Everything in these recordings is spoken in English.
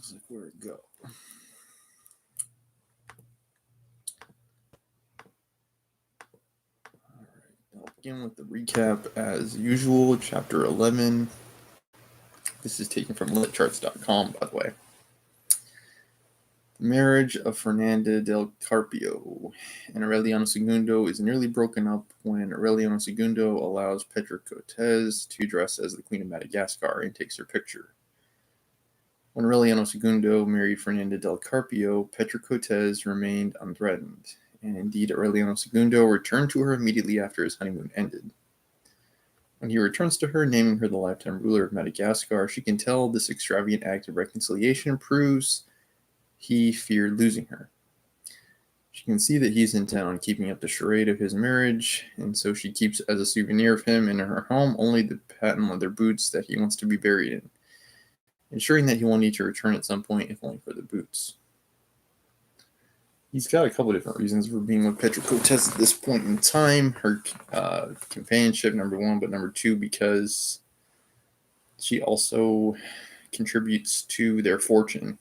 was like, where'd it go? All right, I'll begin with the recap as usual. Chapter 11. This is taken from litcharts.com, by the way. The marriage of Fernanda del Carpio and Aureliano Segundo is nearly broken up when Aureliano Segundo allows Petra Cortez to dress as the Queen of Madagascar and takes her picture. When Aureliano Segundo married Fernanda del Carpio, Petra Cortez remained unthreatened, and indeed Aureliano Segundo returned to her immediately after his honeymoon ended. When he returns to her, naming her the lifetime ruler of Madagascar, she can tell this extravagant act of reconciliation proves he feared losing her. She can see that he's intent on keeping up the charade of his marriage, and so she keeps as a souvenir of him in her home only the patent leather boots that he wants to be buried in, ensuring that he will need to return at some point, if only for the boots. He's got a couple of different reasons for being with Petra Cortez at this point in time. Her companionship, number one, but number two, because she also contributes to their fortune.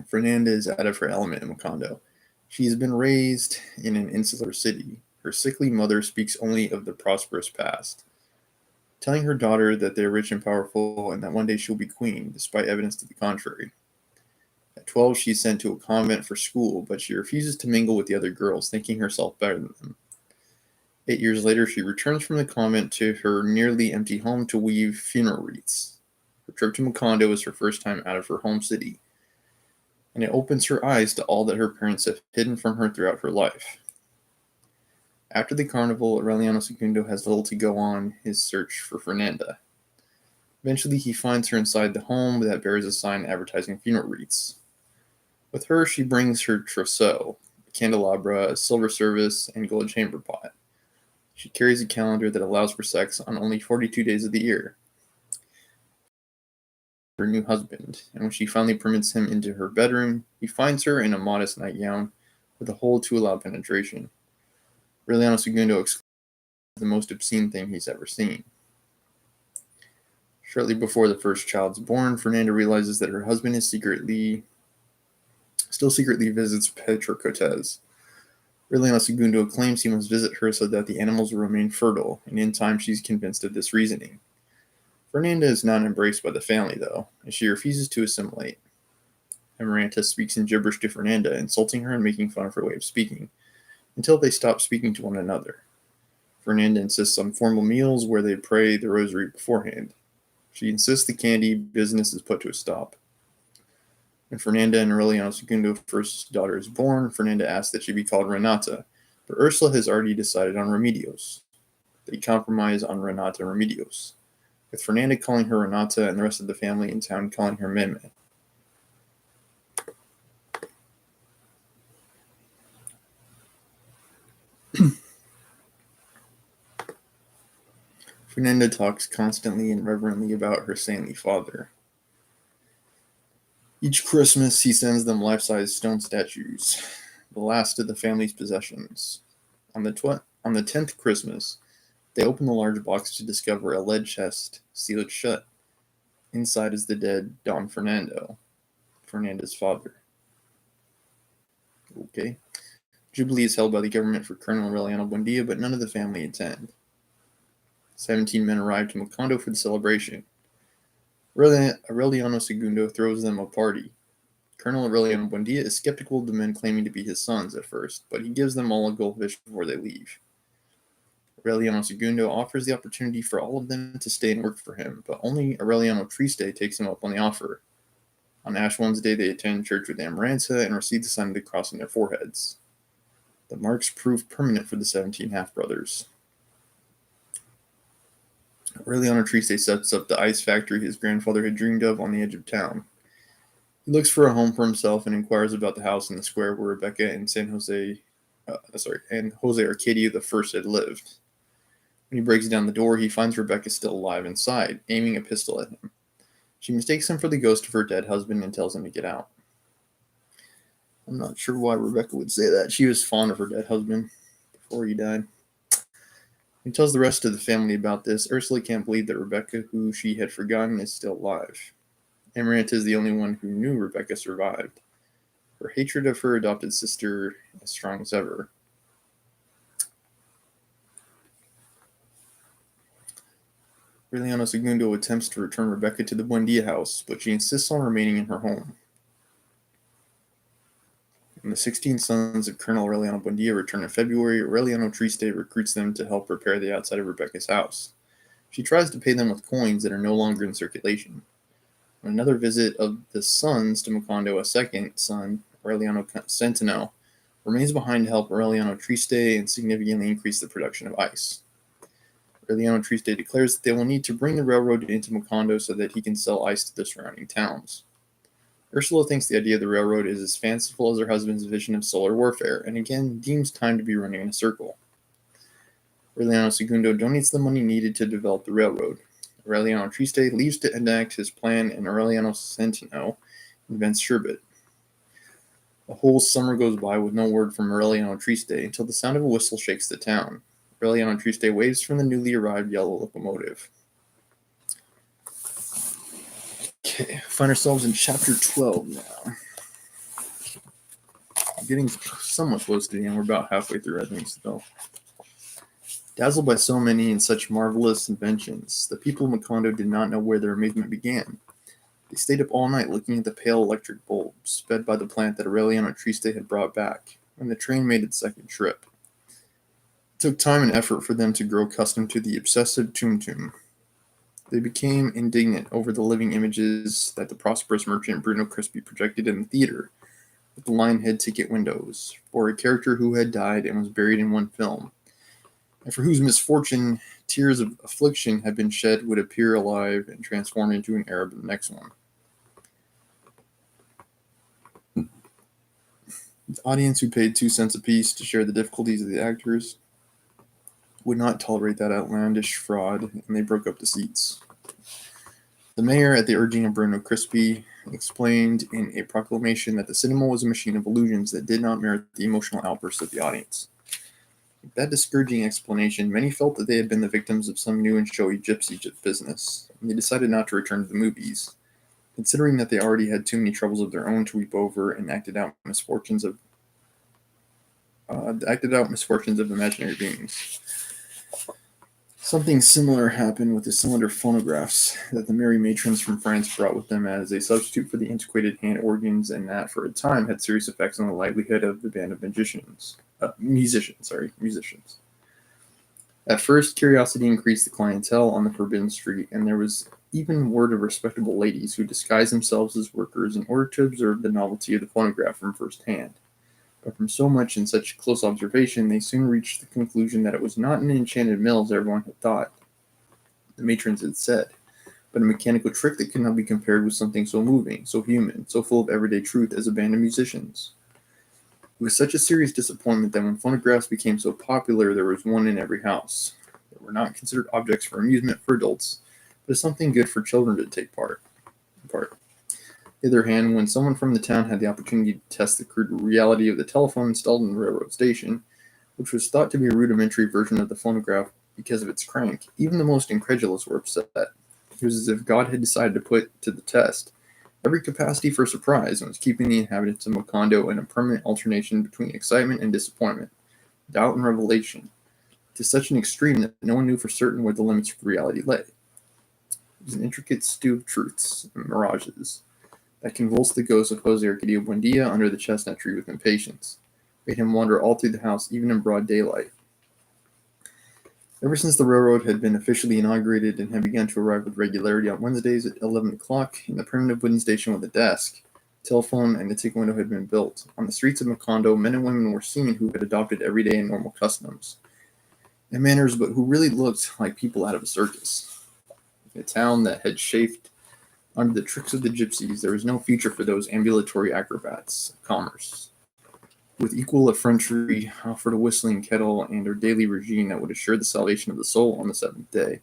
Fernanda is out of her element in Macondo. She has been raised in an insular city. Her sickly mother speaks only of the prosperous past, telling her daughter that they are rich and powerful and that one day she'll be queen, despite evidence to the contrary. At 12, she's sent to a convent for school, but she refuses to mingle with the other girls, thinking herself better than them. 8 years later, she returns from the convent to her nearly empty home to weave funeral wreaths. Her trip to Macondo is her first time out of her home city, and it opens her eyes to all that her parents have hidden from her throughout her life. After the carnival, Aureliano Segundo has little to go on his search for Fernanda. Eventually, he finds her inside the home that bears a sign advertising funeral wreaths. With her, she brings her trousseau, a candelabra, a silver service, and gold chamber pot. She carries a calendar that allows for sex on only 42 days of the year. Her new husband, and when she finally permits him into her bedroom, he finds her in a modest nightgown with a hole to allow penetration. Aureliano Segundo exclaims the most obscene thing he's ever seen. Shortly before the first child's born, Fernanda realizes that her husband is still secretly visits Petra Cortez. Aureliano Segundo claims he must visit her so that the animals will remain fertile, and in time she's convinced of this reasoning. Fernanda is not embraced by the family, though, as she refuses to assimilate. Amaranta speaks in gibberish to Fernanda, insulting her and making fun of her way of speaking, until they stop speaking to one another. Fernanda insists on formal meals where they pray the rosary beforehand. She insists the candy business is put to a stop. When Fernanda and Aureliano Segundo's first daughter is born, Fernanda asks that she be called Renata, but Ursula has already decided on Remedios. They compromise on Renata Remedios, with Fernanda calling her Renata and the rest of the family in town calling her Meme. Fernanda talks constantly and reverently about her saintly father. Each Christmas, he sends them life-size stone statues, the last of the family's possessions. On the 10th Christmas, they open the large box to discover a lead chest sealed shut. Inside is the dead Don Fernando, Fernanda's father. Okay. Jubilee is held by the government for Colonel Aureliano Buendia, but none of the family attend. 17 men arrive to Macondo for the celebration. Aureliano Segundo throws them a party. Colonel Aureliano Buendia is skeptical of the men claiming to be his sons at first, but he gives them all a goldfish before they leave. Aureliano Segundo offers the opportunity for all of them to stay and work for him, but only Aureliano Triste takes him up on the offer. On Ash Wednesday, they attend church with Amaranta and receive the sign of the cross on their foreheads. The marks prove permanent for the 17 half-brothers. Aureliano Triste sets up the ice factory his grandfather had dreamed of on the edge of town. He looks for a home for himself and inquires about the house in the square where Rebecca and Jose Arcadia I had lived. When he breaks down the door, he finds Rebecca still alive inside, aiming a pistol at him. She mistakes him for the ghost of her dead husband and tells him to get out. I'm not sure why Rebecca would say that. She was fond of her dead husband before he died. He tells the rest of the family about this. Ursula can't believe that Rebecca, who she had forgotten, is still alive. Amaranta is the only one who knew Rebecca survived, her hatred of her adopted sister as strong as ever. Aureliano Segundo attempts to return Rebecca to the Buendia house, but she insists on remaining in her home. When the 16 sons of Colonel Aureliano Buendia return in February, Aureliano Triste recruits them to help repair the outside of Rebecca's house. She tries to pay them with coins that are no longer in circulation. On another visit of the sons to Macondo, a second son, Aureliano Centeno, remains behind to help Aureliano Triste and significantly increase the production of ice. Aureliano Triste declares that they will need to bring the railroad into Macondo so that he can sell ice to the surrounding towns. Ursula thinks the idea of the railroad is as fanciful as her husband's vision of solar warfare, and again deems time to be running in a circle. Aureliano Segundo donates the money needed to develop the railroad. Aureliano Triste leaves to enact his plan, and Aureliano Centeno invents sherbet. A whole summer goes by with no word from Aureliano Triste until the sound of a whistle shakes the town. Aureliano Triste waves from the newly arrived yellow locomotive. Okay, find ourselves in chapter 12 now. Getting somewhat close to the end. We're about halfway through, I think, still. Dazzled by so many and such marvelous inventions, the people of Macondo did not know where their amazement began. They stayed up all night looking at the pale electric bulbs fed by the plant that Aureliano Triste had brought back when the train made its second trip. It took time and effort for them to grow accustomed to the obsessive tum-tum. They became indignant over the living images that the prosperous merchant Bruno Crispy projected in the theater, with the lion-head ticket windows, for a character who had died and was buried in one film, and for whose misfortune tears of affliction had been shed would appear alive and transform into an Arab in the next one. The audience, who paid 2 cents apiece to share the difficulties of the actors, would not tolerate that outlandish fraud, and they broke up the seats. The mayor, at the urging of Bruno Crispy, explained in a proclamation that the cinema was a machine of illusions that did not merit the emotional outbursts of the audience. With that discouraging explanation, many felt that they had been the victims of some new and showy gypsy business, and they decided not to return to the movies, considering that they already had too many troubles of their own to weep over and acted out misfortunes of imaginary beings. Something similar happened with the cylinder phonographs that the merry matrons from France brought with them as a substitute for the antiquated hand organs, and that, for a time, had serious effects on the livelihood of the band of musicians. At first, curiosity increased the clientele on the forbidden street, and there was even word of respectable ladies who disguised themselves as workers in order to observe the novelty of the phonograph from first hand. But from so much and such close observation, they soon reached the conclusion that it was not an enchanted mill as everyone had thought, the matrons had said, but a mechanical trick that could not be compared with something so moving, so human, so full of everyday truth as a band of musicians. It was such a serious disappointment that when phonographs became so popular, there was one in every house. They were not considered objects for amusement for adults, but as something good for children to take part. On the other hand, when someone from the town had the opportunity to test the crude reality of the telephone installed in the railroad station, which was thought to be a rudimentary version of the phonograph because of its crank, even the most incredulous were upset. It was as if God had decided to put to the test every capacity for surprise and was keeping the inhabitants of Macondo in a permanent alternation between excitement and disappointment, doubt and revelation, to such an extreme that no one knew for certain where the limits of reality lay. It was an intricate stew of truths and mirages that convulsed the ghost of Jose Arcadio Buendia under the chestnut tree with impatience, made him wander all through the house, even in broad daylight. Ever since the railroad had been officially inaugurated and had begun to arrive with regularity on Wednesdays at 11 o'clock, and the permanent wooden station with a desk, telephone, and a ticket window had been built, on the streets of Macondo, men and women were seen who had adopted everyday and normal customs and manners, but who really looked like people out of a circus. In a town that had chafed under the tricks of the gypsies, there was no future for those ambulatory acrobats of commerce. With equal effrontery, offered a whistling kettle and a daily regime that would assure the salvation of the soul on the seventh day.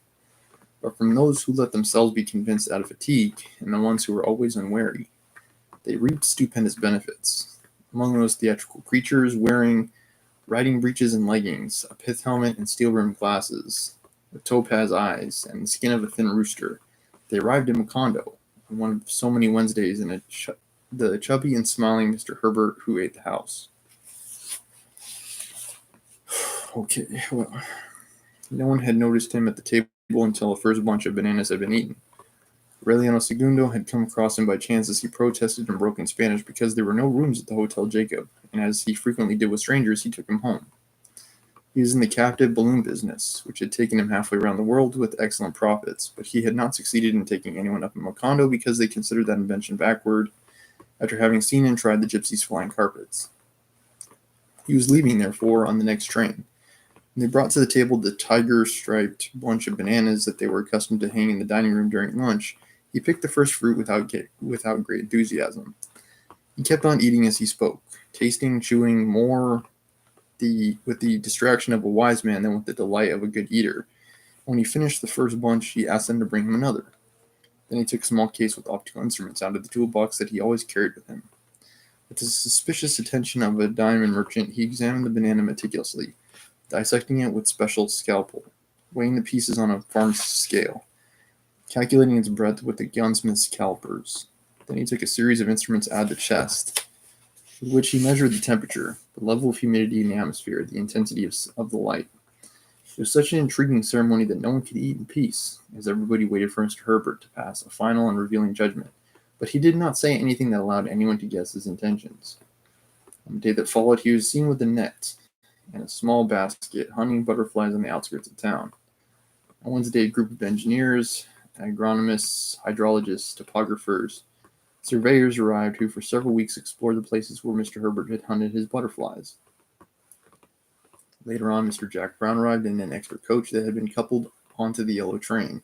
But from those who let themselves be convinced out of fatigue, and the ones who were always unwary, they reaped stupendous benefits. Among those theatrical creatures wearing riding breeches and leggings, a pith helmet and steel-rimmed glasses, with topaz eyes, and the skin of a thin rooster, they arrived in Macondo, on one of so many Wednesdays, and the chubby and smiling Mr. Herbert who ate the house. Okay, well, no one had noticed him at the table until the first bunch of bananas had been eaten. Aureliano Segundo had come across him by chance as he protested in broken Spanish because there were no rooms at the Hotel Jacob, and as he frequently did with strangers, he took him home. He was in the captive balloon business, which had taken him halfway around the world with excellent profits, but he had not succeeded in taking anyone up in Macondo because they considered that invention backward after having seen and tried the gypsies' flying carpets. He was leaving, therefore, on the next train. When they brought to the table the tiger-striped bunch of bananas that they were accustomed to hang in the dining room during lunch, he picked the first fruit without great enthusiasm. He kept on eating as he spoke, tasting, chewing more with the distraction of a wise man than with the delight of a good eater. When he finished the first bunch, he asked them to bring him another. Then he took a small case with optical instruments out of the toolbox that he always carried with him. With the suspicious attention of a diamond merchant, he examined the banana meticulously, dissecting it with special scalpel, weighing the pieces on a pharmacist's scale, calculating its breadth with the gunsmith's calipers. Then he took a series of instruments out of the chest, with which he measured the temperature, the level of humidity in the atmosphere, the intensity of the light. It was such an intriguing ceremony that no one could eat in peace, as everybody waited for Mr. Herbert to pass a final and revealing judgment. But he did not say anything that allowed anyone to guess his intentions. On the day that followed, he was seen with a net and a small basket hunting butterflies on the outskirts of town. On Wednesday, a group of engineers, agronomists, hydrologists, topographers, surveyors arrived who for several weeks explored the places where Mr. Herbert had hunted his butterflies. Later on, Mr. Jack Brown arrived in an extra coach that had been coupled onto the yellow train,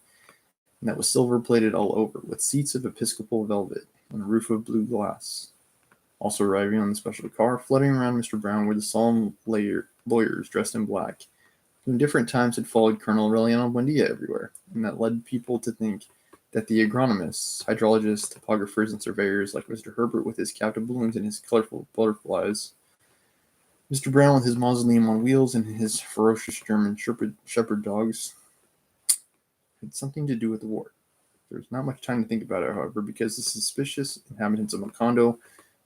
and that was silver-plated all over, with seats of episcopal velvet and a roof of blue glass. Also arriving on the special car, fluttering around Mr. Brown were the solemn lawyers dressed in black, who in different times had followed Colonel Aureliano Buendia everywhere, and that led people to think that the agronomists, hydrologists, topographers, and surveyors, like Mr. Herbert with his captive balloons and his colorful butterflies, Mr. Brown with his mausoleum on wheels and his ferocious German shepherd dogs, had something to do with the war. There was not much time to think about it, however, because the suspicious inhabitants of Macondo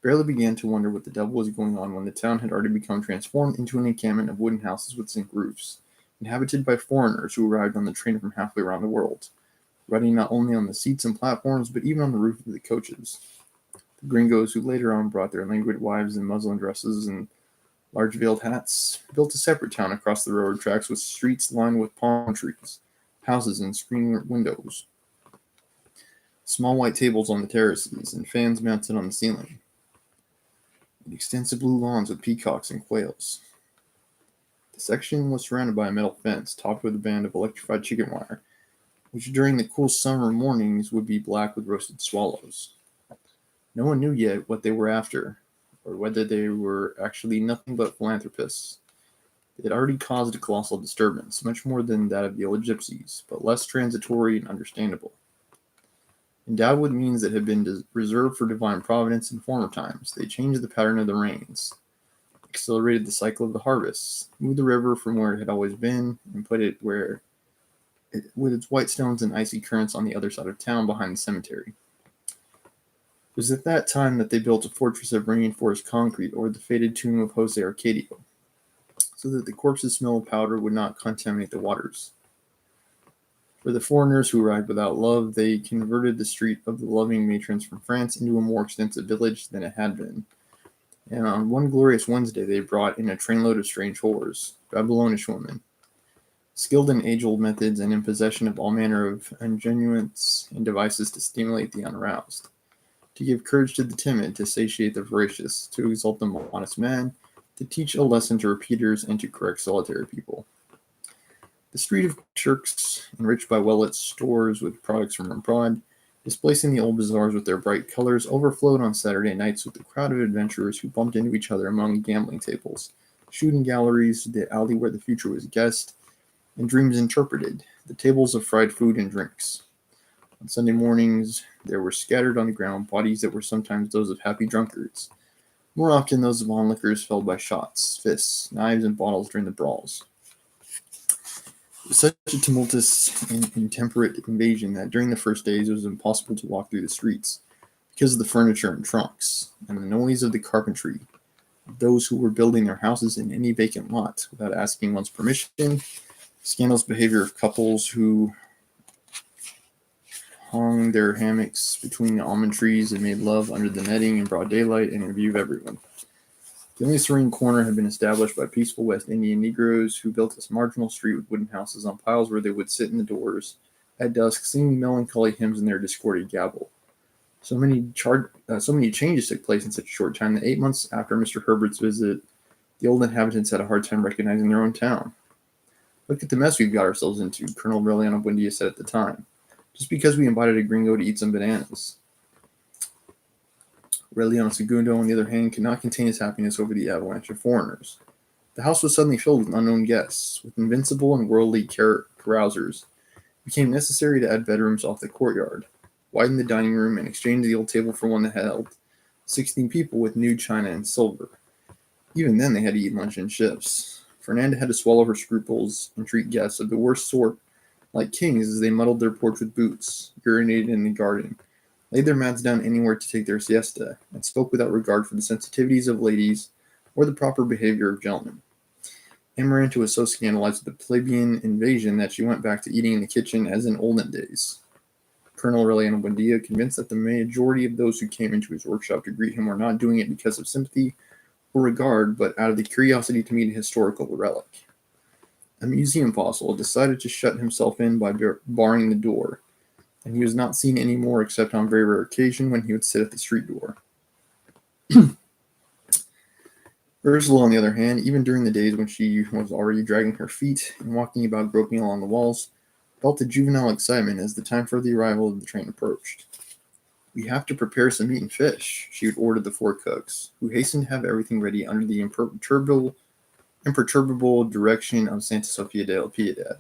barely began to wonder what the devil was going on when the town had already become transformed into an encampment of wooden houses with zinc roofs, inhabited by foreigners who arrived on the train from halfway around the world, riding not only on the seats and platforms, but even on the roof of the coaches. The gringos, who later on brought their languid wives in muslin dresses and large veiled hats, built a separate town across the railroad tracks with streets lined with palm trees, houses and screened windows, small white tables on the terraces, and fans mounted on the ceiling, and extensive blue lawns with peacocks and quails. The section was surrounded by a metal fence topped with a band of electrified chicken wire, which during the cool summer mornings would be black with roasted swallows. No one knew yet what they were after, or whether they were actually nothing but philanthropists. They had already caused a colossal disturbance, much more than that of the old gypsies, but less transitory and understandable. Endowed with means that had been reserved for divine providence in former times, they changed the pattern of the rains, accelerated the cycle of the harvests, moved the river from where it had always been, and put it where with its white stones and icy currents on the other side of town behind the cemetery. It was at that time that they built a fortress of reinforced concrete over the fated tomb of Jose Arcadio, so that the corpse's smell of powder would not contaminate the waters. For the foreigners who arrived without love, they converted the street of the loving matrons from France into a more extensive village than it had been. And on one glorious Wednesday, they brought in a trainload of strange whores, Babylonish women, skilled in age-old methods and in possession of all manner of unguents and devices to stimulate the unaroused, to give courage to the timid, to satiate the voracious, to exalt the modest man, to teach a lesson to repeaters, and to correct solitary people. The street of shirks, enriched by well-lit stores with products from abroad, displacing the old bazaars with their bright colors, overflowed on Saturday nights with a crowd of adventurers who bumped into each other among gambling tables, shooting galleries, the alley where the future was guessed, and dreams interpreted, the tables of fried food and drinks. On Sunday mornings, there were scattered on the ground bodies that were sometimes those of happy drunkards, more often those of onlookers felled by shots, fists, knives, and bottles during the brawls. Such a tumultuous and intemperate invasion that during the first days it was impossible to walk through the streets because of the furniture and trunks, and the noise of the carpentry, of those who were building their houses in any vacant lot without asking one's permission, scandalous behavior of couples who hung their hammocks between the almond trees and made love under the netting in broad daylight and in view of everyone. The only serene corner had been established by peaceful West Indian Negroes who built this marginal street with wooden houses on piles where they would sit in the doors at dusk, singing melancholy hymns in their discordant gabble. So many changes took place in such a short time that 8 months after Mr. Herbert's visit, the old inhabitants had a hard time recognizing their own town. "Look at the mess we've got ourselves into," Colonel Reliano Buendia said at the time, "just because we invited a gringo to eat some bananas." Reliano Segundo, on the other hand, could not contain his happiness over the avalanche of foreigners. The house was suddenly filled with unknown guests, with invincible and worldly carousers. It became necessary to add bedrooms off the courtyard, widen the dining room, and exchange the old table for one that held 16 people with new china and silver. Even then, they had to eat lunch in shifts. Fernanda had to swallow her scruples and treat guests of the worst sort like kings as they muddled their porch with boots, urinated in the garden, laid their mats down anywhere to take their siesta, and spoke without regard for the sensitivities of ladies or the proper behavior of gentlemen. Amaranta was so scandalized with the plebeian invasion that she went back to eating in the kitchen as in olden days. Colonel Reliano Buendia, convinced that the majority of those who came into his workshop to greet him were not doing it because of sympathy or regard, but out of the curiosity to meet a historical relic. A museum fossil, decided to shut himself in by barring the door, and he was not seen any more except on very rare occasion when he would sit at the street door. Ursula, on the other hand, even during the days when she was already dragging her feet and walking about groping along the walls, felt a juvenile excitement as the time for the arrival of the train approached. "We have to prepare some meat and fish," she would order the 4 cooks, who hastened to have everything ready under the imperturbable direction of Santa Sofia de la Piedad.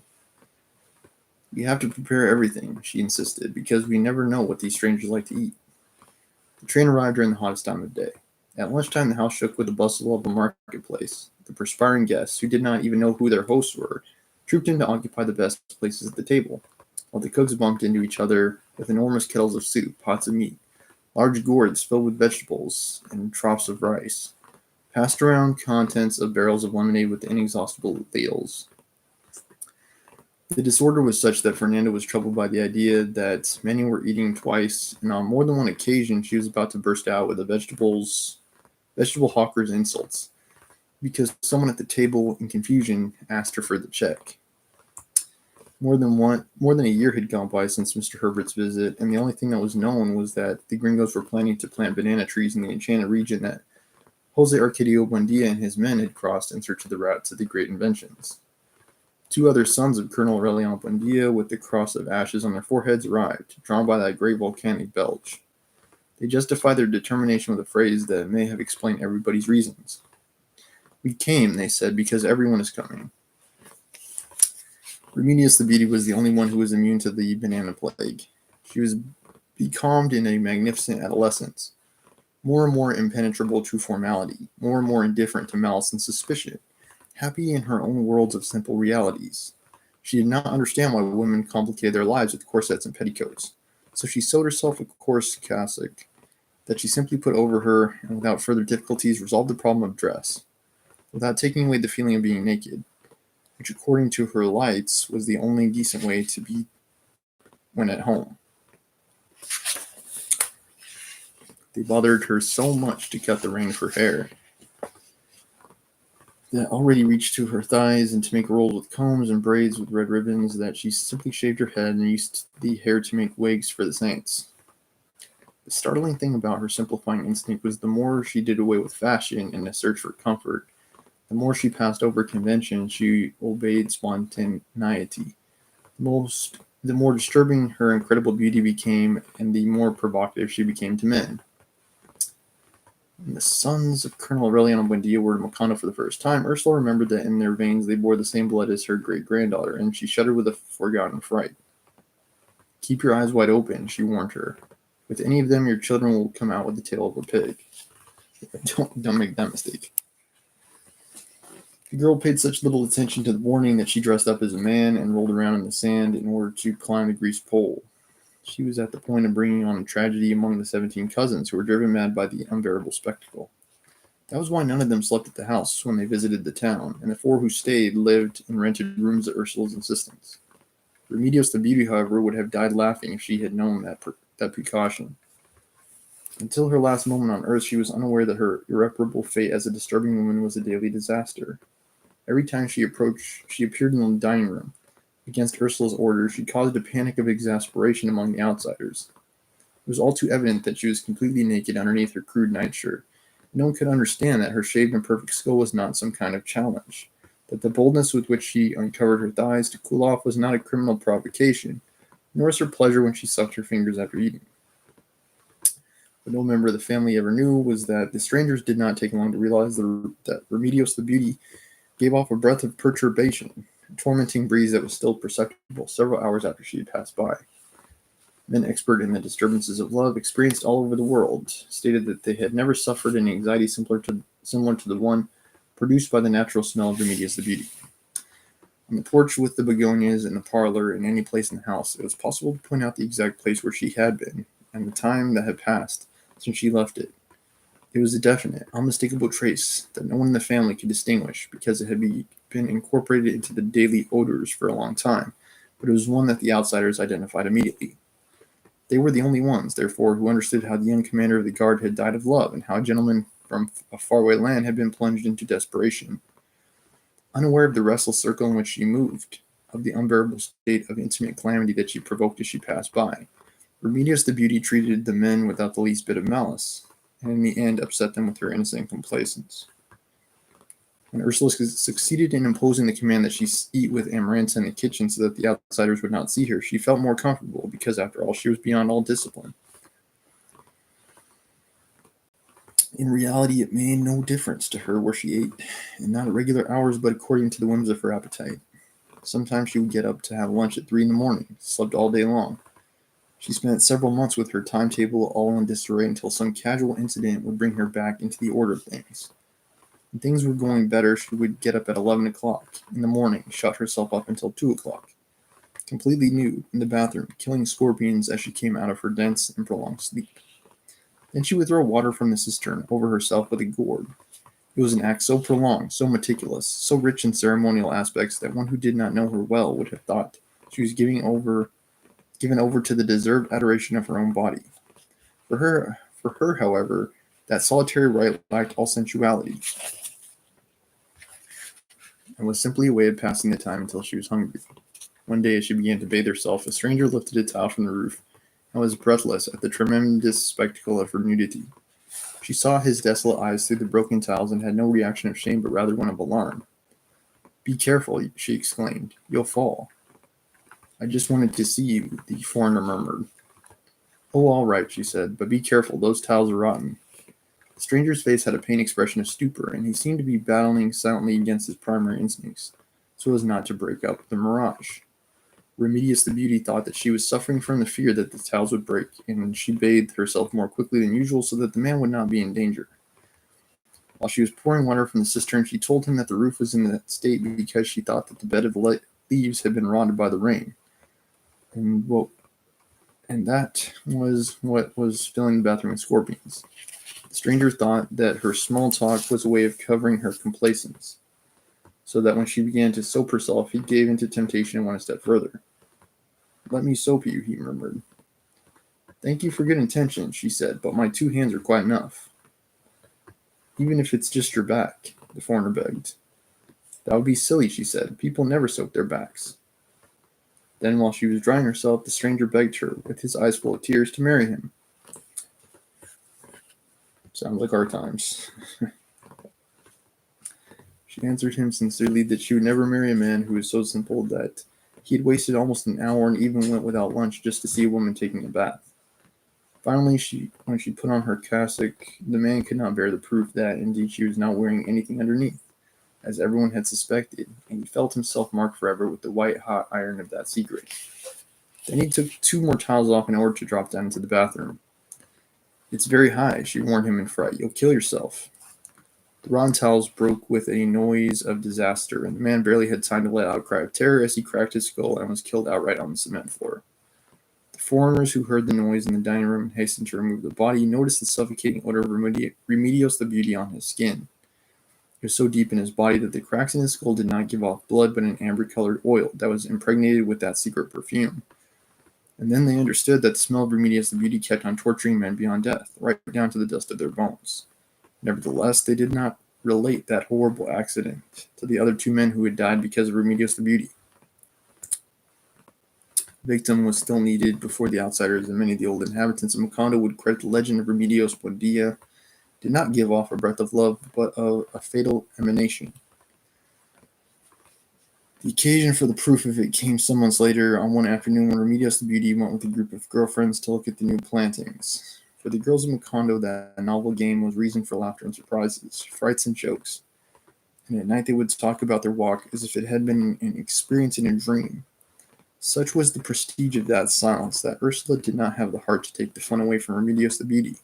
"We have to prepare everything," she insisted, "because we never know what these strangers like to eat." The train arrived during the hottest time of day. At lunchtime, the house shook with the bustle of a marketplace. The perspiring guests, who did not even know who their hosts were, trooped in to occupy the best places at the table, while the cooks bumped into each other with enormous kettles of soup, pots of meat, large gourds filled with vegetables, and troughs of rice, passed around contents of barrels of lemonade with inexhaustible ladles. The disorder was such that Fernanda was troubled by the idea that many were eating twice, and on more than one occasion she was about to burst out with a vegetable hawker's insults, because someone at the table, in confusion, asked her for the check. More than a year had gone by since Mr. Herbert's visit, and the only thing that was known was that the gringos were planning to plant banana trees in the enchanted region that Jose Arcadio Buendia and his men had crossed in search of the route to the great inventions. 2 other sons of Colonel Reliano Buendia, with the cross of ashes on their foreheads, arrived, drawn by that great volcanic belch. They justified their determination with a phrase that may have explained everybody's reasons. "We came," they said, "because everyone is coming." Remedios the Beauty was the only one who was immune to the banana plague. She was becalmed in a magnificent adolescence, more and more impenetrable to formality, more and more indifferent to malice and suspicion, happy in her own worlds of simple realities. She did not understand why women complicated their lives with corsets and petticoats, so she sewed herself a coarse cassock that she simply put over her, and without further difficulties resolved the problem of dress, without taking away the feeling of being naked, which according to her lights was the only decent way to be when at home. They bothered her so much to cut the rein of her hair that already reached to her thighs, and to make rolls with combs and braids with red ribbons, that she simply shaved her head and used the hair to make wigs for the saints. The startling thing about her simplifying instinct was the more she did away with fashion in a search for comfort, the more she passed over convention she obeyed spontaneity. The more disturbing her incredible beauty became, and the more provocative she became to men. When the sons of Colonel Reliano Buendia were in Macondo for the first time, Ursula remembered that in their veins they bore the same blood as her great-granddaughter, and she shuddered with a forgotten fright. "Keep your eyes wide open," she warned her. "With any of them, your children will come out with the tail of a pig. Don't make that mistake." The girl paid such little attention to the warning that she dressed up as a man and rolled around in the sand in order to climb the greased pole. She was at the point of bringing on a tragedy among the 17 cousins who were driven mad by the unbearable spectacle. That was why none of them slept at the house when they visited the town, and the 4 who stayed lived in rented rooms at Ursula's insistence. Remedios the Beauty, however, would have died laughing if she had known that precaution. Until her last moment on earth, she was unaware that her irreparable fate as a disturbing woman was a daily disaster. Every time she appeared in the dining room. Against Ursula's orders, she caused a panic of exasperation among the outsiders. It was all too evident that she was completely naked underneath her crude nightshirt. No one could understand that her shaved and perfect skull was not some kind of challenge, that the boldness with which she uncovered her thighs to cool off was not a criminal provocation, nor was her pleasure when she sucked her fingers after eating. What no member of the family ever knew was that the strangers did not take long to realize that Remedios the Beauty gave off a breath of perturbation, a tormenting breeze that was still perceptible several hours after she had passed by. Men expert in the disturbances of love, experienced all over the world, stated that they had never suffered an anxiety similar to the one produced by the natural smell of Remedios the Beauty. On the porch with the begonias, in the parlor, in any place in the house, it was possible to point out the exact place where she had been, and the time that had passed since she left it. It was a definite, unmistakable trace that no one in the family could distinguish because it had been incorporated into the daily odors for a long time, but it was one that the outsiders identified immediately. They were the only ones, therefore, who understood how the young commander of the guard had died of love and how a gentleman from a faraway land had been plunged into desperation. Unaware of the restless circle in which she moved, of the unbearable state of intimate calamity that she provoked as she passed by, Remedios the Beauty treated the men without the least bit of malice, and in the end upset them with her innocent complacence. When Ursula succeeded in imposing the command that she eat with Amarantha in the kitchen so that the outsiders would not see her, she felt more comfortable because, after all, she was beyond all discipline. In reality, it made no difference to her where she ate, and not at regular hours, but according to the whims of her appetite. Sometimes she would get up to have lunch at 3 in the morning, slept all day long. She spent several months with her timetable all in disarray until some casual incident would bring her back into the order of things. When things were going better, she would get up at 11 o'clock in the morning, shut herself up until 2 o'clock, completely nude, in the bathroom, killing scorpions as she came out of her dense and prolonged sleep. Then she would throw water from the cistern over herself with a gourd. It was an act so prolonged, so meticulous, so rich in ceremonial aspects that one who did not know her well would have thought she was given over to the deserved adoration of her own body. For her, however, that solitary rite lacked all sensuality, and was simply a way of passing the time until she was hungry. One day, as she began to bathe herself, a stranger lifted a towel from the roof and was breathless at the tremendous spectacle of her nudity. She saw his desolate eyes through the broken tiles and had no reaction of shame, but rather one of alarm. "Be careful," she exclaimed. "You'll fall." "I just wanted to see you," the foreigner murmured. "Oh, all right," she said, "but be careful, those tiles are rotten." The stranger's face had a pained expression of stupor, and he seemed to be battling silently against his primary instincts, so as not to break up the mirage. Remedios the Beauty thought that she was suffering from the fear that the tiles would break, and she bathed herself more quickly than usual so that the man would not be in danger. While she was pouring water from the cistern, she told him that the roof was in that state because she thought that the bed of leaves had been rotted by the rain. And that was what was filling the bathroom with scorpions. The stranger thought that her small talk was a way of covering her complacence, so that when she began to soap herself, he gave into temptation and went a step further. "Let me soap you," he murmured. "Thank you for good intentions," she said, "but my 2 hands are quite enough." "Even if it's just your back," the foreigner begged. "That would be silly," she said. "People never soap their backs." Then, while she was drying herself, the stranger begged her, with his eyes full of tears, to marry him. Sounds like our times. She answered him sincerely that she would never marry a man who was so simple that he had wasted almost an hour and even went without lunch just to see a woman taking a bath. Finally, when she put on her cassock, the man could not bear the proof that, indeed, she was not wearing anything underneath, as everyone had suspected, and he felt himself marked forever with the white-hot iron of that secret. Then he took 2 more tiles off in order to drop down into the bathroom. "It's very high," she warned him in fright. "You'll kill yourself." The rotten tiles broke with a noise of disaster, and the man barely had time to let out a cry of terror as he cracked his skull and was killed outright on the cement floor. The foreigners who heard the noise in the dining room and hastened to remove the body noticed the suffocating odor of Remedios the Beauty on his skin. It was so deep in his body that the cracks in his skull did not give off blood but an amber-colored oil that was impregnated with that secret perfume. And then they understood that the smell of Remedios the Beauty kept on torturing men beyond death, right down to the dust of their bones. Nevertheless, they did not relate that horrible accident to the other two men who had died because of Remedios the Beauty. The victim was still needed before the outsiders, and many of the old inhabitants of Macondo would credit the legend of Remedios Buendia did not give off a breath of love, but of a fatal emanation. The occasion for the proof of it came some months later on one afternoon when Remedios the Beauty went with a group of girlfriends to look at the new plantings. For the girls of Macondo, that novel game was reason for laughter and surprises, frights and jokes. And at night they would talk about their walk as if it had been an experience in a dream. Such was the prestige of that silence that Ursula did not have the heart to take the fun away from Remedios the Beauty.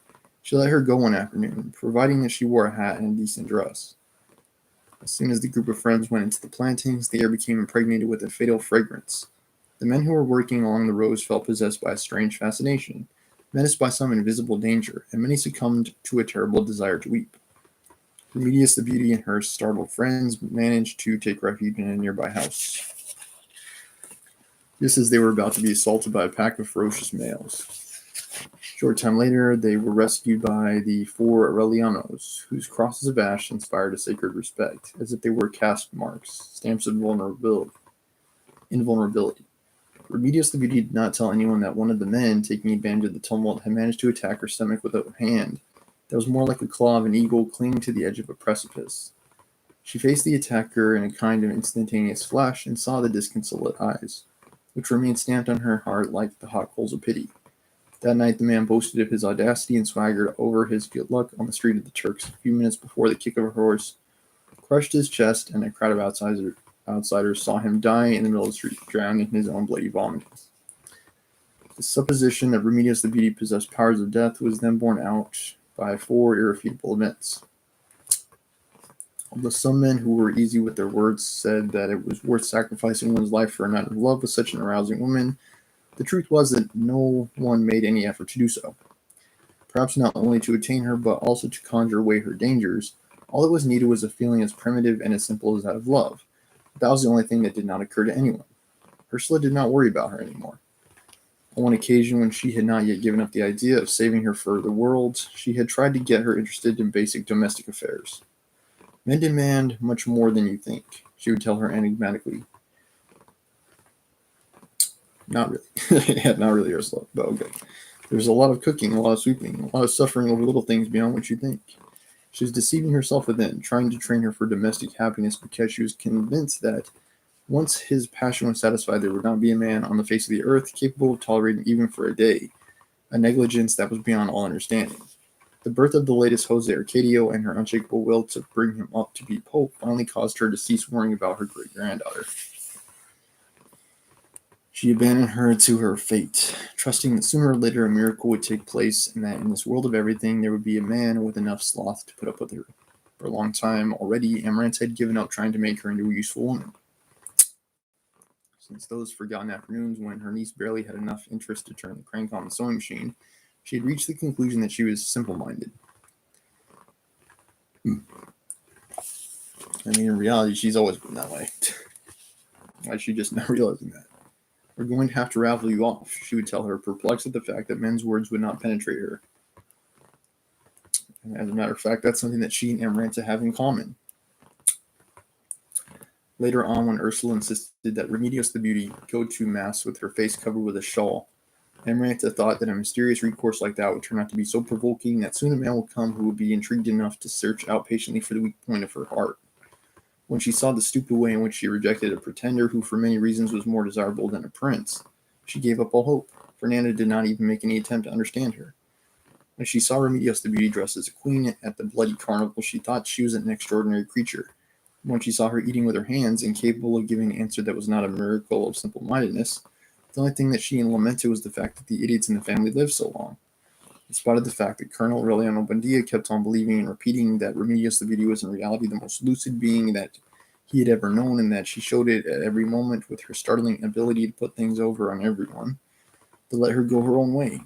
She let her go one afternoon, providing that she wore a hat and a decent dress. As soon as the group of friends went into the plantings, the air became impregnated with a fatal fragrance. The men who were working along the rows felt possessed by a strange fascination, menaced by some invisible danger, and many succumbed to a terrible desire to weep. Remedios the Beauty and her startled friends managed to take refuge in a nearby house. Just as they were about to be assaulted by a pack of ferocious males. A short time later, they were rescued by the four Aurelianos, whose crosses of ash inspired a sacred respect, as if they were caste marks, stamps of invulnerability. Remedios the Beauty did not tell anyone that one of the men, taking advantage of the tumult, had managed to attack her stomach with a hand that was more like a claw of an eagle clinging to the edge of a precipice. She faced the attacker in a kind of instantaneous flash and saw the disconsolate eyes, which remained stamped on her heart like the hot coals of pity. That night the man boasted of his audacity and swaggered over his good luck on the street of the Turks a few minutes before the kick of a horse crushed his chest and a crowd of outsiders saw him die in the middle of the street, drowned in his own bloody vomitings. The supposition that Remedios the Beauty possessed powers of death was then borne out by four irrefutable events. Although some men who were easy with their words said that it was worth sacrificing one's life for a night of love with such an arousing woman, the truth was that no one made any effort to do so. Perhaps not only to attain her, but also to conjure away her dangers, all that was needed was a feeling as primitive and as simple as that of love. That was the only thing that did not occur to anyone. Ursula did not worry about her anymore. On one occasion, when she had not yet given up the idea of saving her for the world, she had tried to get her interested in basic domestic affairs. Men demand much more than you think, she would tell her enigmatically. Not really. Yeah, not really Ursula, but okay. There's a lot of cooking, a lot of sweeping, a lot of suffering over little things beyond what you think. She was deceiving herself within, trying to train her for domestic happiness because she was convinced that once his passion was satisfied, there would not be a man on the face of the earth capable of tolerating even for a day a negligence that was beyond all understanding. The birth of the latest Jose Arcadio and her unshakable will to bring him up to be Pope finally caused her to cease worrying about her great-granddaughter. She abandoned her to her fate, trusting that sooner or later a miracle would take place and that in this world of everything there would be a man with enough sloth to put up with her. For a long time already, Amaranta had given up trying to make her into a useful woman. Since those forgotten afternoons when her niece barely had enough interest to turn the crank on the sewing machine, she had reached the conclusion that she was simple-minded. I mean, in reality, she's always been that way. Why is she just not realizing that? We're going to have to raffle you off, she would tell her, perplexed at the fact that men's words would not penetrate her. And as a matter of fact, that's something that she and Amaranta have in common. Later on, when Ursula insisted that Remedios the Beauty go to Mass with her face covered with a shawl, Amaranta thought that a mysterious recourse like that would turn out to be so provoking that soon a man will come who would be intrigued enough to search out patiently for the weak point of her heart. When she saw the stupid way in which she rejected a pretender who for many reasons was more desirable than a prince, she gave up all hope. Fernanda did not even make any attempt to understand her. When she saw Remedios the Beauty dressed as a queen at the bloody carnival, she thought she was an extraordinary creature. When she saw her eating with her hands, incapable of giving an answer that was not a miracle of simple-mindedness, the only thing that she lamented was the fact that the idiots in the family lived so long. in spite of the fact that Colonel Aureliano Buendia kept on believing and repeating that Remedios the Beauty was in reality the most lucid being that he had ever known, and that she showed it at every moment with her startling ability to put things over on everyone, but let her go her own way.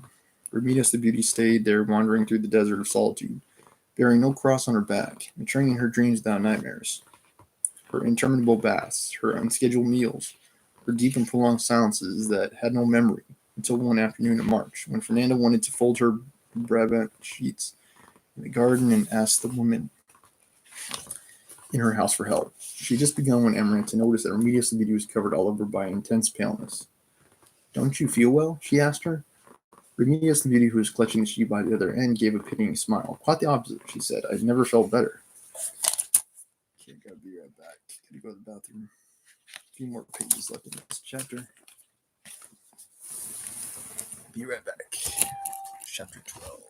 Remedios the Beauty stayed there wandering through the desert of solitude, bearing no cross on her back, maturing in her dreams without nightmares. Her interminable baths, her unscheduled meals, her deep and prolonged silences that had no memory, until one afternoon in March, when Fernanda wanted to fold her Brabant sheets in the garden and asked the woman in her house for help. She had just begun when Amaranth noticed that Remedios the Beauty was covered all over by intense paleness. "Don't you feel well?" she asked her. Remedios the Beauty, who was clutching the sheet by the other end, gave a pitying smile. "Quite the opposite," she said. "I've never felt better." Okay, gotta be right back. Gotta go to the bathroom. A few more pages left in this chapter. Be right back. Chapter 12.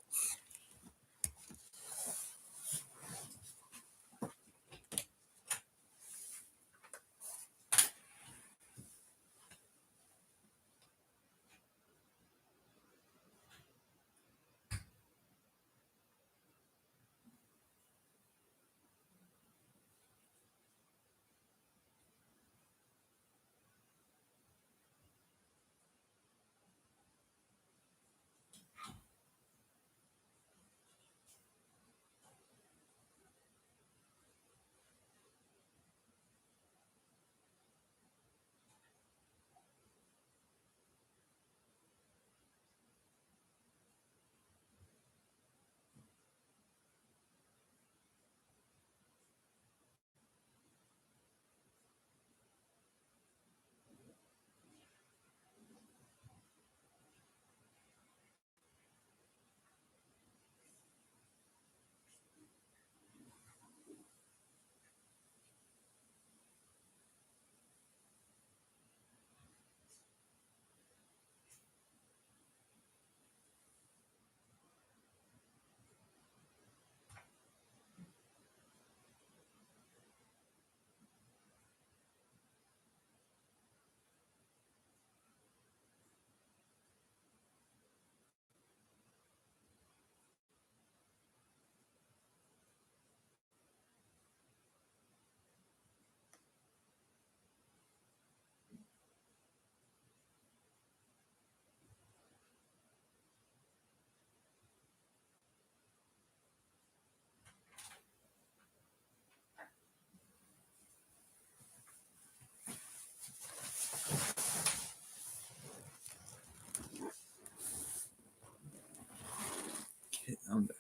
Okay, I'm back.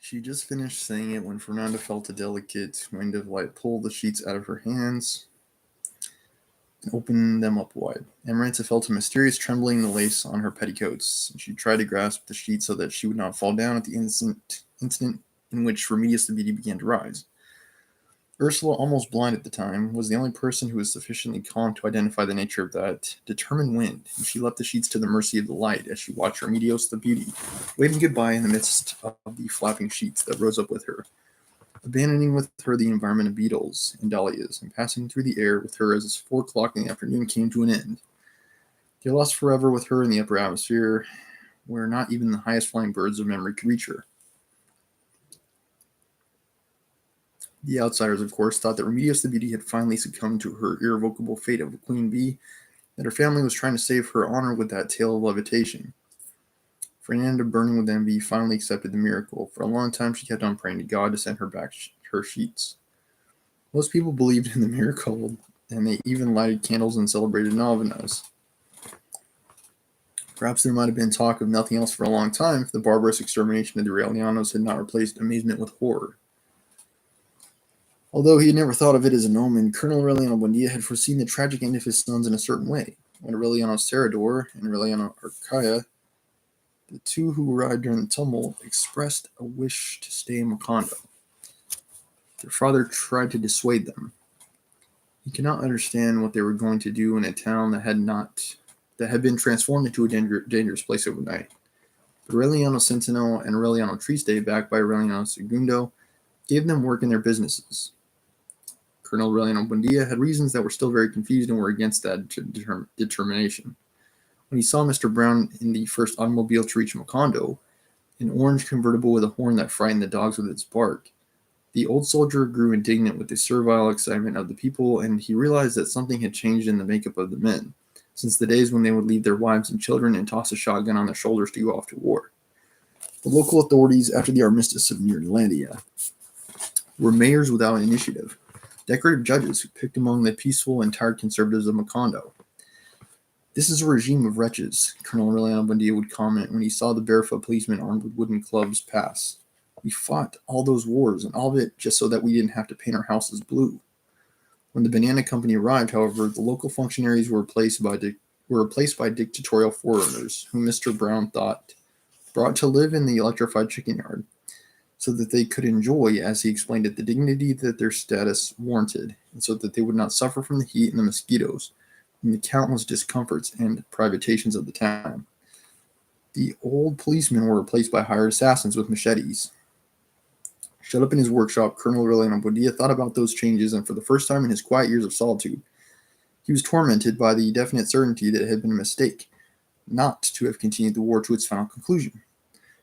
She just finished saying it when Fernanda felt a delicate wind of light pull the sheets out of her hands and open them up wide. Amarantha felt a mysterious trembling in the lace on her petticoats, and she tried to grasp the sheet so that she would not fall down at the instant in which Remedios the Beauty began to rise. Ursula, almost blind at the time, was the only person who was sufficiently calm to identify the nature of that determined wind, and she left the sheets to the mercy of the light as she watched Remedios the Beauty waving goodbye in the midst of the flapping sheets that rose up with her, abandoning with her the environment of beetles and dahlias, and passing through the air with her as 4 o'clock in the afternoon came to an end. They lost forever with her in the upper atmosphere, where not even the highest flying birds of memory could reach her. The outsiders, of course, thought that Remedios the Beauty had finally succumbed to her irrevocable fate of a queen bee, that her family was trying to save her honor with that tale of levitation. Fernanda, burning with envy, finally accepted the miracle. For a long time, she kept on praying to God to send her back her sheets. Most people believed in the miracle, and they even lighted candles and celebrated novenas. Perhaps there might have been talk of nothing else for a long time if the barbarous extermination of the Aurelianos had not replaced amazement with horror. Although he had never thought of it as an omen, Colonel Aureliano Buendia had foreseen the tragic end of his sons in a certain way. When Aureliano Serrador and Aureliano Arcaia, the two who arrived during the tumult, expressed a wish to stay in Macondo, their father tried to dissuade them. He could not understand what they were going to do in a town that had been transformed into a dangerous place overnight. But Aureliano Centeno and Aureliano Triste, backed by Aureliano Segundo, gave them work in their businesses. Colonel Aureliano Buendia had reasons that were still very confused and were against that determination. When he saw Mr. Brown in the first automobile to reach Macondo, an orange convertible with a horn that frightened the dogs with its bark, the old soldier grew indignant with the servile excitement of the people, and he realized that something had changed in the makeup of the men, since the days when they would leave their wives and children and toss a shotgun on their shoulders to go off to war. The local authorities, after the armistice of Neerlandia, were mayors without initiative, decorative judges who picked among the peaceful and tired conservatives of Macondo. "This is a regime of wretches," Colonel Aureliano Buendia would comment when he saw the barefoot policemen armed with wooden clubs pass. "We fought all those wars, and all of it just so that we didn't have to paint our houses blue." When the Banana Company arrived, however, the local functionaries were replaced by dictatorial foreigners, whom Mr. Brown thought brought to live in the electrified chicken yard, so that they could enjoy, as he explained it, the dignity that their status warranted, and so that they would not suffer from the heat and the mosquitoes, and the countless discomforts and privations of the town. The old policemen were replaced by hired assassins with machetes. Shut up in his workshop, Colonel Aureliano Buendia thought about those changes, and for the first time in his quiet years of solitude, he was tormented by the definite certainty that it had been a mistake not to have continued the war to its final conclusion.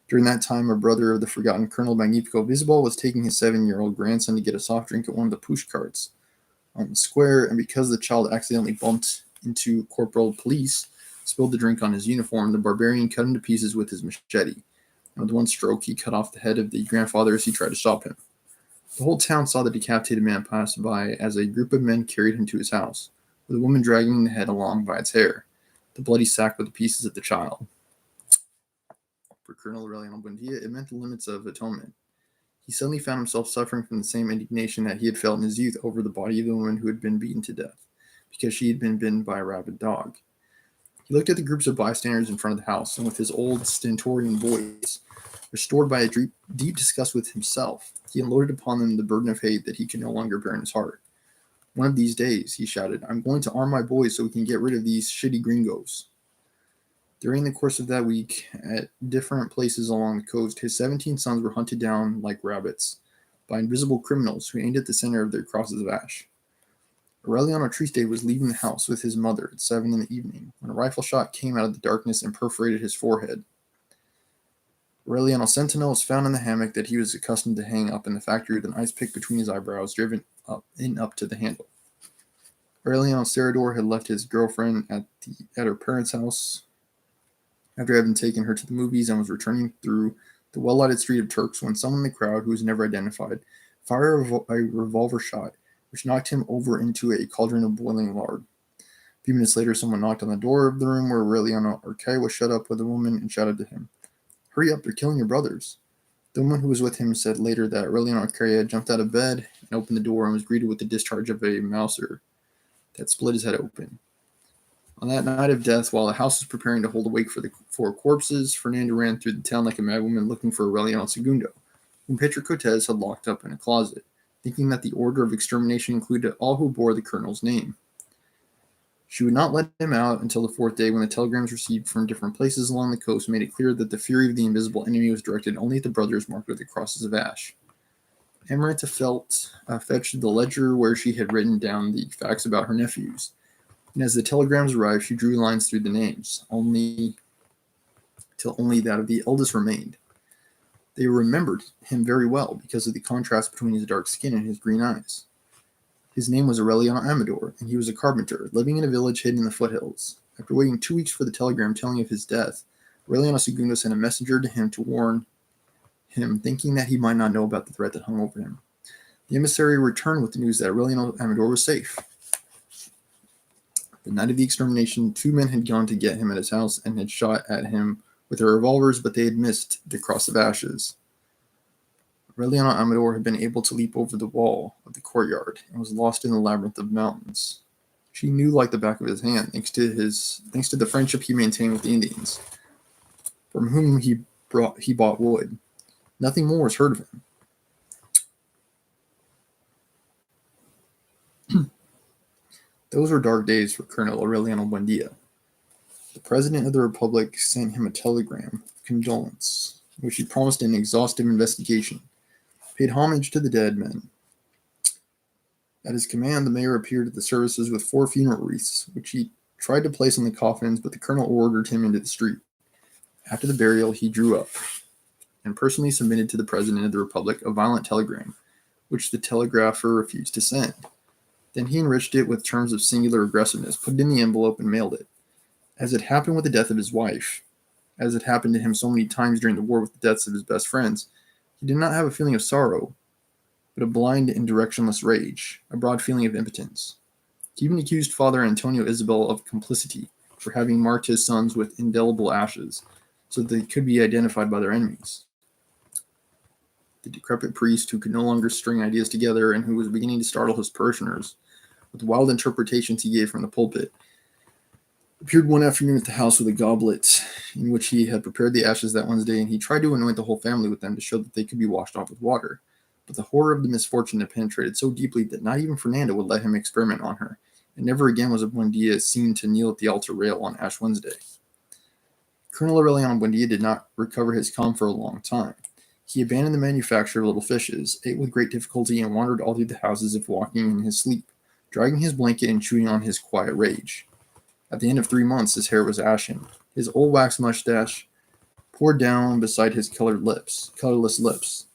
During that time, a brother of the forgotten Colonel Magnifico Visibal was taking his 7-year-old grandson to get a soft drink at one of the push carts on the square, and because the child accidentally bumped into Corporal Police, spilled the drink on his uniform, the barbarian cut him to pieces with his machete. And with one stroke, he cut off the head of the grandfather as he tried to stop him. The whole town saw the decapitated man pass by as a group of men carried him to his house, with a woman dragging the head along by its hair, the bloody sack with the pieces of the child. For Colonel Aureliano Buendia, it meant the limits of atonement. He suddenly found himself suffering from the same indignation that he had felt in his youth over the body of the woman who had been beaten to death, because she had been bitten by a rabid dog. He looked at the groups of bystanders in front of the house, and with his old stentorian voice, restored by a deep disgust with himself, he unloaded upon them the burden of hate that he could no longer bear in his heart. "One of these days," he shouted, "I'm going to arm my boys so we can get rid of these shitty gringos." During the course of that week, at different places along the coast, his 17 sons were hunted down like rabbits by invisible criminals who aimed at the center of their crosses of ash. Aureliano Triste was leaving the house with his mother at 7 in the evening when a rifle shot came out of the darkness and perforated his forehead. Aureliano Sentinel was found in the hammock that he was accustomed to hang up in the factory with an ice pick between his eyebrows driven up to the handle. Aureliano Serrador had left his girlfriend at her parents' house after having taken her to the movies and was returning through the well-lighted street of Turks when someone in the crowd, who was never identified, fired a revolver shot, which knocked him over into a cauldron of boiling lard. A few minutes later, someone knocked on the door of the room where Aureliano Arcaia was shut up with a woman and shouted to him, "Hurry up, they're killing your brothers." The woman who was with him said later that Aureliano Arcaia jumped out of bed and opened the door and was greeted with the discharge of a Mauser that split his head open. On that night of death, while the house was preparing to hold a wake for the 4 corpses, Fernanda ran through the town like a madwoman looking for Aureliano Segundo, whom Pedro Cortez had locked up in a closet, thinking that the order of extermination included all who bore the colonel's name. She would not let him out until the 4th day, when the telegrams received from different places along the coast made it clear that the fury of the invisible enemy was directed only at the brothers marked with the crosses of ash. Amaranta fetched the ledger where she had written down the facts about her nephews, and as the telegrams arrived, she drew lines through the names, till only that of the eldest remained. They remembered him very well because of the contrast between his dark skin and his green eyes. His name was Aureliano Amador, and he was a carpenter, living in a village hidden in the foothills. After waiting 2 weeks for the telegram telling of his death, Aureliano Segundo sent a messenger to him to warn him, thinking that he might not know about the threat that hung over him. The emissary returned with the news that Aureliano Amador was safe. The night of the extermination, 2 men had gone to get him at his house and had shot at him with their revolvers, but they had missed the cross of ashes. Aureliano Amador had been able to leap over the wall of the courtyard and was lost in the labyrinth of mountains. She knew like the back of his hand, thanks to the friendship he maintained with the Indians, from whom he bought wood. Nothing more was heard of him. Those were dark days for Colonel Aureliano Buendia. The President of the Republic sent him a telegram of condolence, in which he promised an exhaustive investigation, paid homage to the dead men, At his command, the mayor appeared at the services with 4 funeral wreaths, which he tried to place on the coffins, but the colonel ordered him into the street. After the burial, he drew up and personally submitted to the President of the Republic a violent telegram, which the telegrapher refused to send. Then he enriched it with terms of singular aggressiveness, put it in the envelope, and mailed it. As it happened with the death of his wife, as it happened to him so many times during the war with the deaths of his best friends, he did not have a feeling of sorrow, but a blind and directionless rage, a broad feeling of impotence. He even accused Father Antonio Isabel of complicity for having marked his sons with indelible ashes, so that they could be identified by their enemies. The decrepit priest, who could no longer string ideas together and who was beginning to startle his parishioners with the wild interpretations he gave from the pulpit, appeared one afternoon at the house with a goblet in which he had prepared the ashes that Wednesday, and he tried to anoint the whole family with them to show that they could be washed off with water. But the horror of the misfortune had penetrated so deeply that not even Fernanda would let him experiment on her, and never again was Buendia seen to kneel at the altar rail on Ash Wednesday. Colonel Aureliano Buendia did not recover his calm for a long time. He abandoned the manufacture of little fishes, ate with great difficulty, and wandered all through the house as if walking in his sleep, dragging his blanket and chewing on his quiet rage. At the end of 3 months, his hair was ashen. His old wax mustache poured down beside his colorless lips.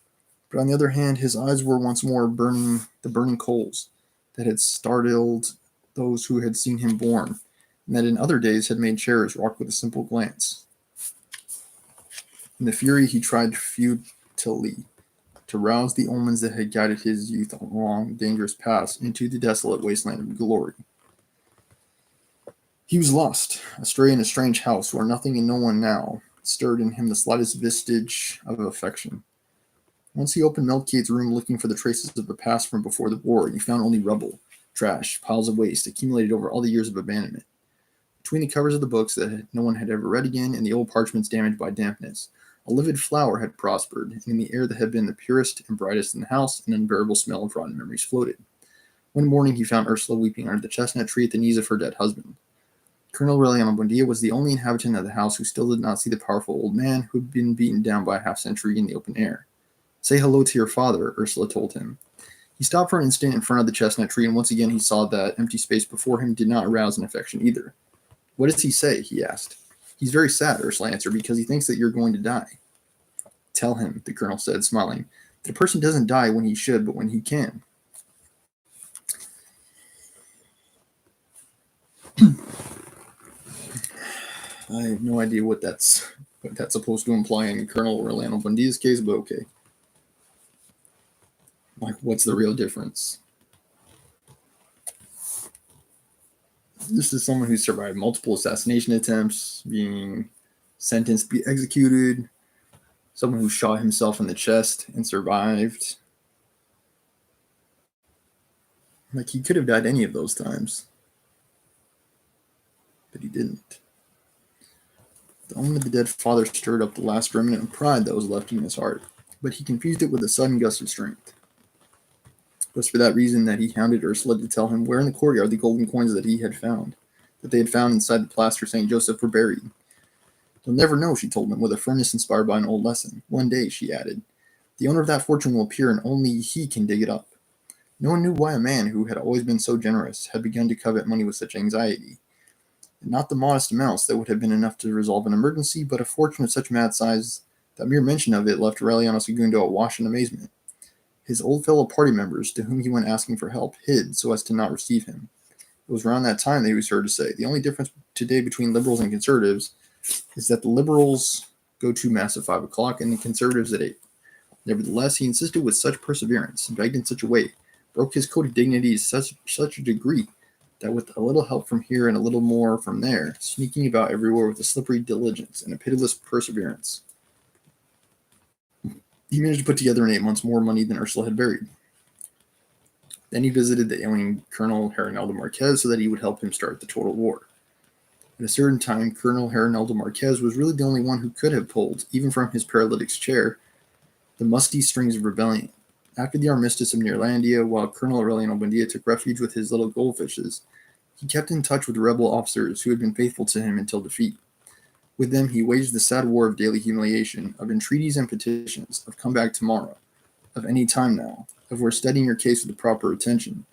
But on the other hand, his eyes were once more burning coals that had startled those who had seen him born, and that in other days had made chairs rock with a simple glance. In the fury, he tried futilely to rouse the omens that had guided his youth along dangerous paths into the desolate wasteland of glory. He was lost, astray in a strange house where nothing and no one now stirred in him the slightest vestige of affection. Once he opened Melkate's room looking for the traces of the past from before the war, he found only rubble, trash, piles of waste accumulated over all the years of abandonment. Between the covers of the books that no one had ever read again and the old parchments damaged by dampness, a livid flower had prospered, and in the air that had been the purest and brightest in the house, an unbearable smell of rotten memories floated. One morning he found Ursula weeping under the chestnut tree at the knees of her dead husband. Colonel Aureliano Buendia was the only inhabitant of the house who still did not see the powerful old man who had been beaten down by a half-century in the open air. "Say hello to your father," Ursula told him. He stopped for an instant in front of the chestnut tree, and once again he saw that empty space before him did not arouse an affection either. "What does he say?" he asked. "He's very sad," Ursula answered, "because he thinks that you're going to die." "Tell him," the colonel said, smiling, "that a person doesn't die when he should, but when he can." I have no idea what that's supposed to imply in Colonel Orlando Buendia's case, but okay. Like, what's the real difference? This is someone who survived multiple assassination attempts, being sentenced to be executed, someone who shot himself in the chest and survived. Like, he could have died any of those times, but he didn't. The omen of the dead father stirred up the last remnant of pride that was left in his heart, but he confused it with a sudden gust of strength. It was for that reason that he hounded Ursula to tell him where in the courtyard the golden coins that they had found inside the plaster St. Joseph were buried. "You'll never know," she told him, with a firmness inspired by an old lesson. "One day," she added, "the owner of that fortune will appear, and only he can dig it up." No one knew why a man who had always been so generous had begun to covet money with such anxiety. And not the modest amounts that would have been enough to resolve an emergency, but a fortune of such mad size that mere mention of it left Aureliano Segundo awash in amazement. His old fellow party members, to whom he went asking for help, hid so as to not receive him. It was around that time that he was heard to say, "The only difference today between liberals and conservatives is that the liberals go to mass at 5 o'clock and the conservatives at 8. Nevertheless, he insisted with such perseverance, begged in such a way, broke his code of dignity to such a degree, that with a little help from here and a little more from there, sneaking about everywhere with a slippery diligence and a pitiless perseverance, he managed to put together in 8 months more money than Ursula had buried. Then he visited the ailing Colonel Herrinaldo Marquez so that he would help him start the total war. At a certain time, Colonel Herrinaldo Marquez was really the only one who could have pulled, even from his paralytic's chair, the musty strings of rebellion. After the armistice of Neerlandia, while Colonel Aureliano Buendia took refuge with his little goldfishes, he kept in touch with rebel officers who had been faithful to him until defeat. With them, he waged the sad war of daily humiliation, of entreaties and petitions, of "come back tomorrow," of "any time now," of "we're studying your case with the proper attention."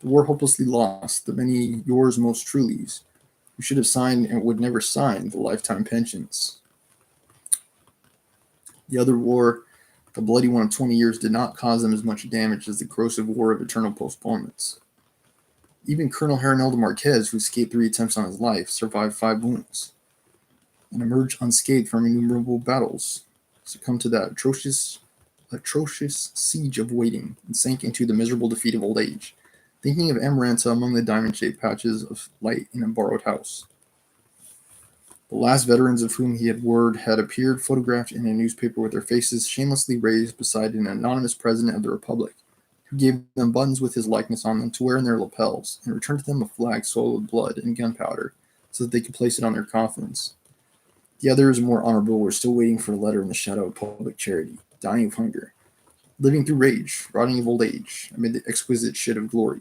The war hopelessly lost, the many yours most truly's, who should have signed and would never sign the lifetime pensions. The other war, the bloody one of 20 years, did not cause them as much damage as the corrosive war of eternal postponements. Even Colonel Herrinaldo Marquez, who escaped 3 attempts on his life, survived 5 wounds, and emerged unscathed from innumerable battles, succumbed to that atrocious siege of waiting, and sank into the miserable defeat of old age, thinking of Amaranta among the diamond-shaped patches of light in a borrowed house. The last veterans of whom he had word had appeared photographed in a newspaper with their faces shamelessly raised beside an anonymous president of the republic, who gave them buttons with his likeness on them to wear in their lapels, and returned to them a flag soiled with blood and gunpowder, so that they could place it on their coffins. The others, more honorable, were still waiting for a letter in the shadow of public charity, dying of hunger, living through rage, rotting of old age, amid the exquisite shit of glory.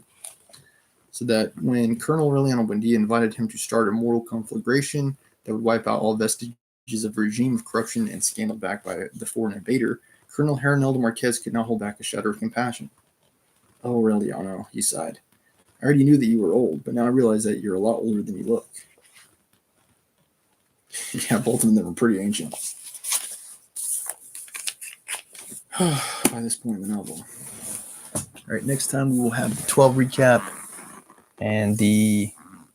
So that when Colonel Aureliano Buendia invited him to start a moral conflagration that would wipe out all vestiges of a regime of corruption and scandal backed by the foreign invader, Colonel Herrinaldo Marquez could not hold back a shudder of compassion. "Oh, Aureliano," he sighed. "I already knew that you were old, but now I realize that you're a lot older than you look." Yeah, both of them were pretty ancient. By this point in the novel. All right, next time we will have the 12 recap and the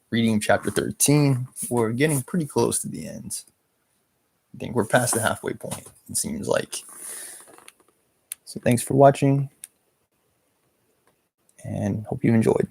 reading of chapter 13. We're getting pretty close to the end. I think we're past the halfway point, it seems like. So thanks for watching, and hope you enjoyed.